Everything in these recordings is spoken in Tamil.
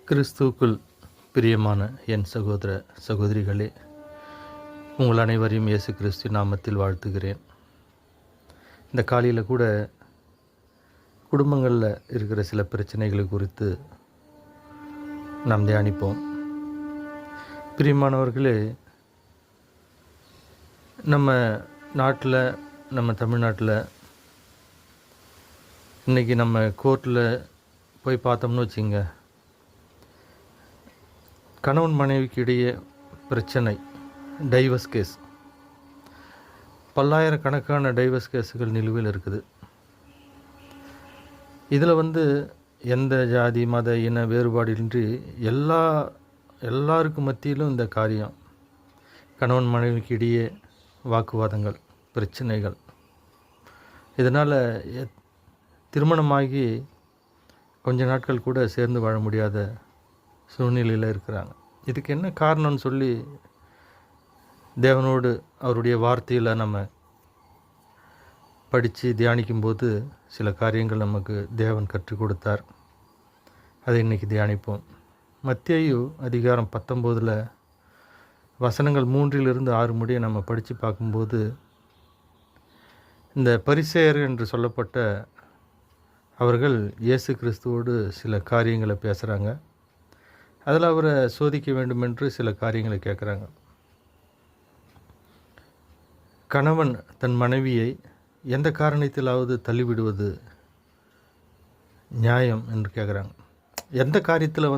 கிறிஸ்துவுக்குள் பிரியமான என் சகோதர சகோதரிகளே, உங்கள் அனைவரையும் இயேசு கிறிஸ்து நாமத்தில் வாழ்த்துகிறேன். இந்த காலையில் கூட குடும்பங்களில் இருக்கிற சில பிரச்சனைகளை குறித்து நாம் தியானிப்போம். பிரியமானவர்களே, நம்ம நாட்டில், நம்ம தமிழ்நாட்டில் இன்றைக்கி நம்ம கோர்ட்டில் போய் பார்த்தோம்னு வச்சுங்க, கணவன் மனைவிக்கு இடையே பிரச்சனை, டைவர்ஸ் கேஸ், பல்லாயிரக்கணக்கான டைவர்ஸ் கேஸுகள் நிலுவையில் இருக்குது. இதில் எந்த ஜாதி மத இன வேறுபாடின்றி எல்லாருக்கும் மத்தியிலும் இந்த காரியம், கணவன் மனைவிக்கு இடையே வாக்குவாதங்கள், பிரச்சனைகள். இதனால் திருமணமாகி கொஞ்ச நாட்கள் கூட சேர்ந்து வாழ முடியாத சூழ்நிலையில் இருக்கிறாங்க. இதுக்கு என்ன காரணம்னு சொல்லி தேவனோடு அவருடைய வார்த்தையில் நம்ம படித்து தியானிக்கும்போது சில காரியங்கள் நமக்கு தேவன் கற்றுக் கொடுத்தார். அதை இன்றைக்கி தியானிப்போம். மத்தேயு அதிகாரம் 19 வசனங்கள் 3-6 முடிய நம்ம படித்து பார்க்கும்போது, இந்த பரிசேயர் என்று சொல்லப்பட்ட அவர்கள் இயேசு கிறிஸ்துவோடு சில காரியங்களை பேசுகிறாங்க. அதில் அவரை சோதிக்க வேண்டும் என்று சில காரியங்களை கேட்குறாங்க. கணவன் தன் மனைவியை எந்த காரணத்திலாவது தள்ளிவிடுவது நியாயம் என்று கேட்குறாங்க. எந்த காரியத்தில்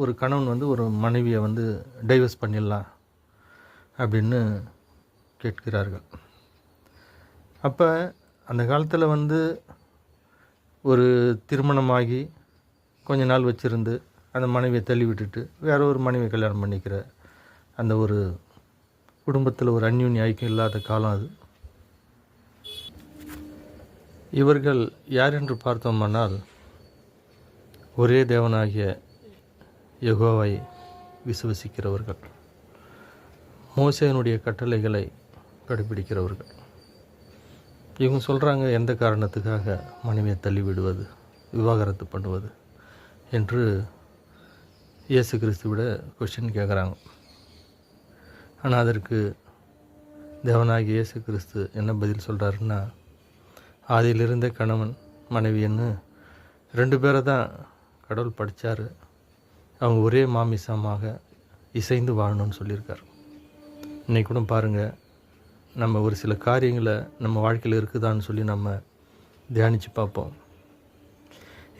ஒரு கணவன் ஒரு மனைவியை டைவர்ஸ் பண்ணிடலாம் அப்படின்னு கேட்கிறார்கள். அப்போ அந்த காலத்தில் ஒரு திருமணமாகி கொஞ்ச நாள் வச்சுருந்து அந்த மனைவியை தள்ளி விட்டுட்டு வேற ஒரு மனைவியை கல்யாணம் பண்ணிக்கிற அந்த ஒரு குடும்பத்தில் ஒரு அந்யோன்ய ஐக்கியம் இல்லாத காலம் அது. இவர்கள் யார் என்று பார்த்தோமானால், ஒரே தேவனாகிய யெகோவாவை விசுவசிக்கிறவர்கள், மோசேயினுடைய கட்டளைகளை கடைபிடிக்கிறவர்கள். இவங்க சொல்கிறாங்க, எந்த காரணத்துக்காக மனைவியை தள்ளி விடுவது, விவாகரத்து பண்ணுவது என்று இயேசு கிறிஸ்துவிட கொஸ்டின் கேட்குறாங்க. ஆனால் அதற்கு தேவனாகிய இயேசு கிறிஸ்து என்ன பதில் சொல்கிறாருன்னா, ஆதியிலிருந்தே கணவன் மனைவின்னு 2 பேரை தான் கடவுள் படித்தார். அவங்க ஒரே மாமிசமாக இசைந்து வாழணும்னு சொல்லியிருக்கார். இன்றைக்கி கூட பாருங்கள், நம்ம ஒரு சில காரியங்களை நம்ம வாழ்க்கையில் இருக்குதான்னு சொல்லி நம்ம தியானித்து பார்ப்போம்.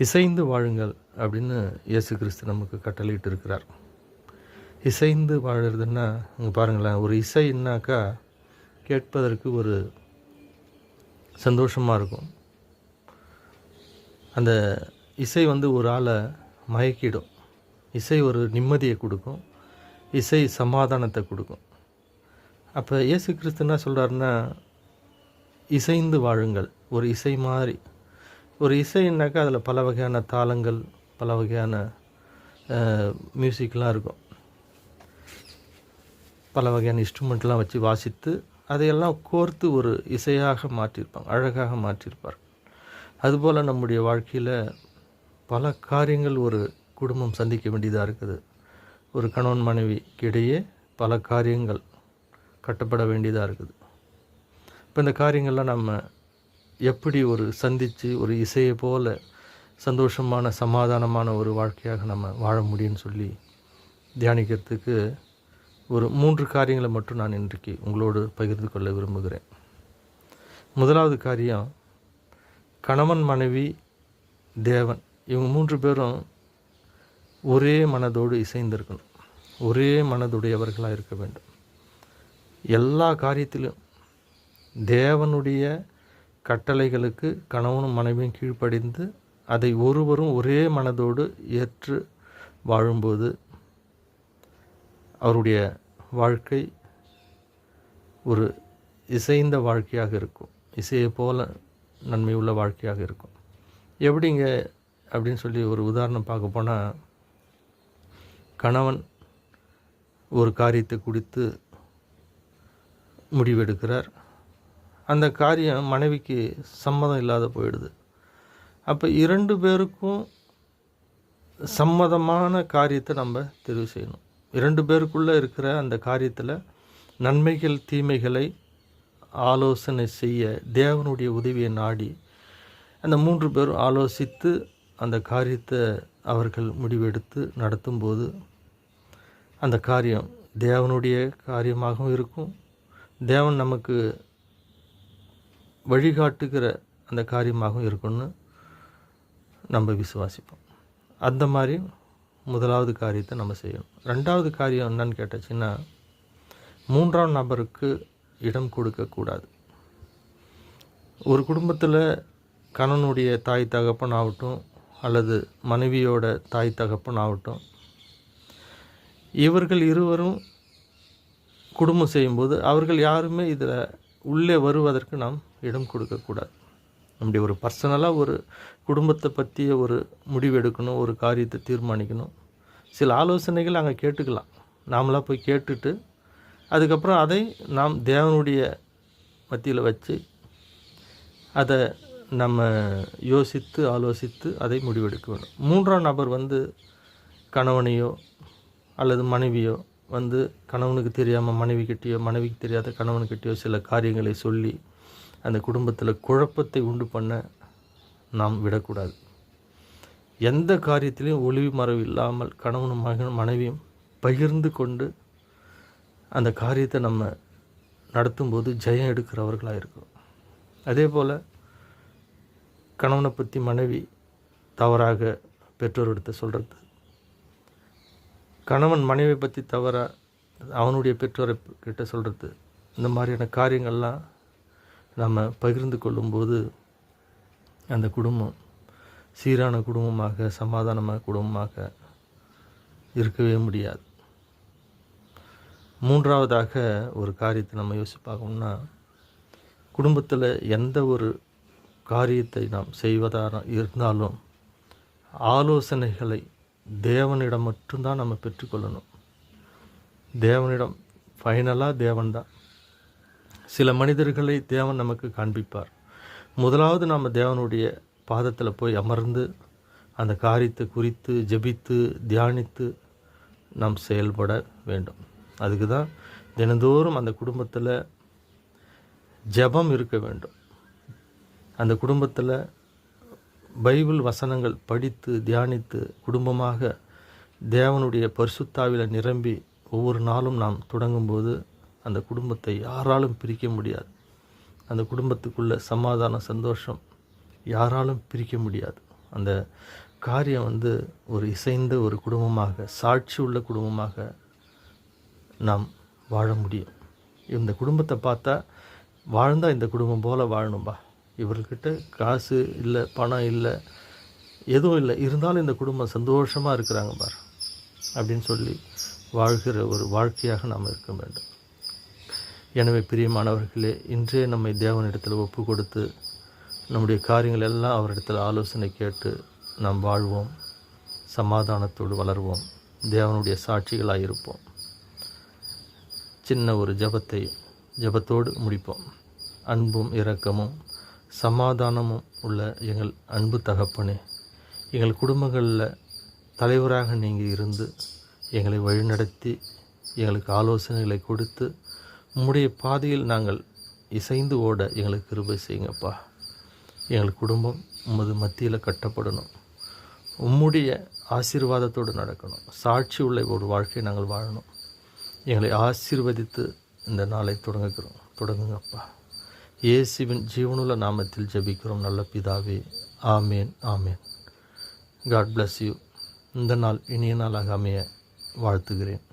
இசைந்து வாழுங்கள் அப்படின்னு இயேசு கிறிஸ்து நமக்கு கட்டளையிட்டு இருக்கிறார். இசைந்து வாழுறதுன்னா, இங்கே பாருங்களேன், ஒரு இசைன்னாக்கா கேட்பதற்கு ஒரு சந்தோஷமாக இருக்கும். அந்த இசை ஒரு ஆளை மயக்கிடும். இசை ஒரு நிம்மதியை கொடுக்கும். இசை சமாதானத்தை கொடுக்கும். அப்போ இயேசு கிறிஸ்து என்ன சொல்கிறாருன்னா, இசைந்து வாழுங்கள். ஒரு இசை மாதிரி, ஒரு இசைன்னாக்கா அதில் பல வகையான தாளங்கள், பல வகையான மியூசிக்லாம் இருக்கும். பல வகையான இன்ஸ்ட்ருமெண்ட்லாம் வச்சு வாசித்து அதையெல்லாம் கோர்த்து ஒரு இசையாக மாற்றியிருப்பாங்க, அழகாக மாற்றியிருப்பார். அதுபோல் நம்முடைய வாழ்க்கையில் பல காரியங்கள் ஒரு குடும்பம் சந்திக்க வேண்டியதாக இருக்குது. ஒரு கணவன் மனைவிக்கு இடையே பல காரியங்கள் கட்டப்பட வேண்டியதாக இருக்குது. இப்போ இந்த காரியங்கள்லாம் நம்ம எப்படி ஒரு சந்தித்து ஒரு இசையை போல் சந்தோஷமான சமாதானமான ஒரு வாழ்க்கையாக நம்ம வாழ முடியும்னு சொல்லி தியானிக்கிறதுக்கு ஒரு 3 காரியங்களை மட்டும் நான் இன்றைக்கு உங்களோடு பகிர்ந்து கொள்ள விரும்புகிறேன். முதலாவது காரியம், கணவன் மனைவி தேவன் இவங்க 3 பேரும் ஒரே மனதோடு இசைந்திருக்கணும். ஒரே மனதுடையவர்களாக இருக்க வேண்டும். எல்லா காரியத்திலும் தேவனுடைய கட்டளைகளுக்கு கணவனும் மனைவியும் கீழ்ப்படிந்து அதை ஒருவரும் ஒரே மனதோடு ஏற்று வாழும்போது அவருடைய வாழ்க்கை ஒரு இசைந்த வாழ்க்கையாக இருக்கும். இசையை போல நன்மை உள்ள வாழ்க்கையாக இருக்கும். எப்படிங்க அப்படின்னு சொல்லி ஒரு உதாரணம் பார்க்க போனால், கணவன் ஒரு காரியத்தை குறித்து முடிவெடுக்கிறார். அந்த காரியம் மனைவிக்கு சம்மதம் இல்லாத போயிடுது. அப்போ 2 பேருக்கும் சம்மதமான காரியத்தை நம்ம தெரிவு செய்யணும். 2 பேருக்குள்ளே இருக்கிற அந்த காரியத்தில் நன்மைகள் தீமைகளை ஆலோசனை செய்ய தேவனுடைய உதவியை நாடி அந்த 3 பேரும் ஆலோசித்து அந்த காரியத்தை அவர்கள் முடிவெடுத்து நடத்தும்போது அந்த காரியம் தேவனுடைய காரியமாகவும் இருக்கும். தேவன் நமக்கு வழிகாட்டுகிற அந்த காரியமாகவும் இருக்கும்னு நம்ம விசுவாசிப்போம். அந்த மாதிரி முதலாவது காரியத்தை நம்ம செய்யணும். 2வது காரியம் என்னன்னு கேட்டாச்சுன்னா, 3ஆம் நபருக்கு இடம் கொடுக்கக்கூடாது. ஒரு குடும்பத்தில் கணவனுடைய தாய் தகப்பன் ஆகட்டும் அல்லது மனைவியோட தாய் தகப்பன் ஆகட்டும், இவர்கள் இருவரும் குடும்பம் செய்யும்போது அவர்கள் யாருமே இதில் உள்ளே வருவதற்கு நாம் இடம் கொடுக்கக்கூடாது. நம்முடைய ஒரு பர்சனலாக ஒரு குடும்பத்தை பற்றிய ஒரு முடிவு எடுக்கணும், ஒரு காரியத்தை தீர்மானிக்கணும். சில ஆலோசனைகள் அங்கே கேட்டுக்கலாம். நாமளாக போய் கேட்டுட்டு அதுக்கப்புறம் அதை நாம் தேவனுடைய மத்தியில் வச்சு அதை நம்ம யோசித்து ஆலோசித்து அதை முடிவெடுக்க வேண்டும். 3ஆம் நபர் கணவனையோ அல்லது மனைவியோ கணவனுக்கு தெரியாமல் மனைவிக்கிட்டேயோ மனைவிக்கு தெரியாத கணவனுக்கிட்டேயோ சில காரியங்களை சொல்லி அந்த குடும்பத்தில் குழப்பத்தை உண்டு பண்ண நாம் விடக்கூடாது. எந்த காரியத்திலையும் ஒளிவு மறைவு இல்லாமல் கணவனும் மனைவியும் பகிர்ந்து கொண்டு அந்த காரியத்தை நம்ம நடத்தும்போது ஜெயம் எடுக்கிறவர்களாக இருக்கும். அதே போல் கணவனை பற்றி மனைவி தவறாக பெற்றோரிடத்தை சொல்கிறது, கணவன் மனைவியை பற்றி தவறாக அவனுடைய பெற்றோரை கிட்ட சொல்கிறது, இந்த மாதிரியான காரியங்கள்லாம் நம்ம பகிர்ந்து கொள்ளும்போது அந்த குடும்பம் சீரான குடும்பமாக சமாதானமாக குடும்பமாக இருக்கவே முடியாது. 3ஆவதாக ஒரு காரியத்தை நம்ம யோசிப்பாக்கணும்னா, குடும்பத்தில் எந்த ஒரு காரியத்தை நாம் செய்வதாக இருந்தாலும் ஆலோசனைகளை தேவனிடம் மட்டும்தான் நம்ம பெற்றுக்கொள்ளணும். தேவனிடம் ஃபைனலாக தேவன்தான். சில மனிதர்களை தேவன் நமக்கு காண்பிப்பார். முதலாவது நாம் தேவனுடைய பாதத்தில் போய் அமர்ந்து அந்த காரியத்தை குறித்து ஜெபித்து தியானித்து நாம் செயல்பட வேண்டும். அதுக்கு தான் தினந்தோறும் அந்த குடும்பத்தில் ஜெபம் இருக்க வேண்டும். அந்த குடும்பத்தில் பைபிள் வசனங்கள் படித்து தியானித்து குடும்பமாக தேவனுடைய பரிசுத்தாவில நிரம்பி ஒவ்வொரு நாளும் நாம் தொடங்கும்போது அந்த குடும்பத்தை யாராலும் பிரிக்க முடியாது. அந்த குடும்பத்துக்குள்ள சமாதானம் சந்தோஷம் யாராலும் பிரிக்க முடியாது. அந்த காரியம் ஒரு இசைந்த ஒரு குடும்பமாக சாட்சி உள்ள குடும்பமாக நாம் வாழ முடியும். இந்த குடும்பத்தை பார்த்தா வாழ்ந்தால் இந்த குடும்பம் போல் வாழணும்பா, இவர்கிட்ட காசு இல்லை பணம் இல்லை எதுவும் இல்லை இருந்தாலும் இந்த குடும்பம் சந்தோஷமாக இருக்கிறாங்க பார் அப்படின்னு சொல்லி வாழ்கிற ஒரு வாழ்க்கையாக நாம் இருக்க வேண்டும். எனவே பிரியமானவர்களே, இன்றே நம்மை தேவனிடத்தில் ஒப்பு கொடுத்து நம்முடைய காரியங்கள் எல்லாம் அவரிடத்தில் ஆலோசனை கேட்டு நாம் வாழ்வோம், சமாதானத்தோடு வளர்வோம், தேவனுடைய சாட்சிகளாக இருப்போம். சின்ன ஒரு ஜெபத்தோடு முடிப்போம். அன்பும் இரக்கமும் சமாதானமும் உள்ள எங்கள் அன்பு தகப்பனே, எங்கள் குடும்பங்களில் தலைவராக நீங்கள் இருந்து எங்களை வழிநடத்தி எங்களுக்கு ஆலோசனைகளை கொடுத்து உம்முடைய பாதையில் நாங்கள் இசைந்து ஓட எங்களுக்கு கிருபை செய்யுங்கப்பா. எங்கள் குடும்பம் உமது மத்தியில் கட்டப்படணும், உம்முடைய ஆசீர்வாதத்தோடு நடக்கணும், சாட்சி உள்ள ஒரு வாழ்க்கையை நாங்கள் வாழணும். எங்களை ஆசீர்வதித்து இந்த நாளை தொடங்குங்கப்பா. இயேசுவின் ஜீவனுள்ள நாமத்தில் ஜெபிக்கிறோம் நல்ல பிதாவே, ஆமேன் ஆமேன். God bless you. இந்த நாள் இனிய நாளாக அமைய வாழ்த்துகிறேன்.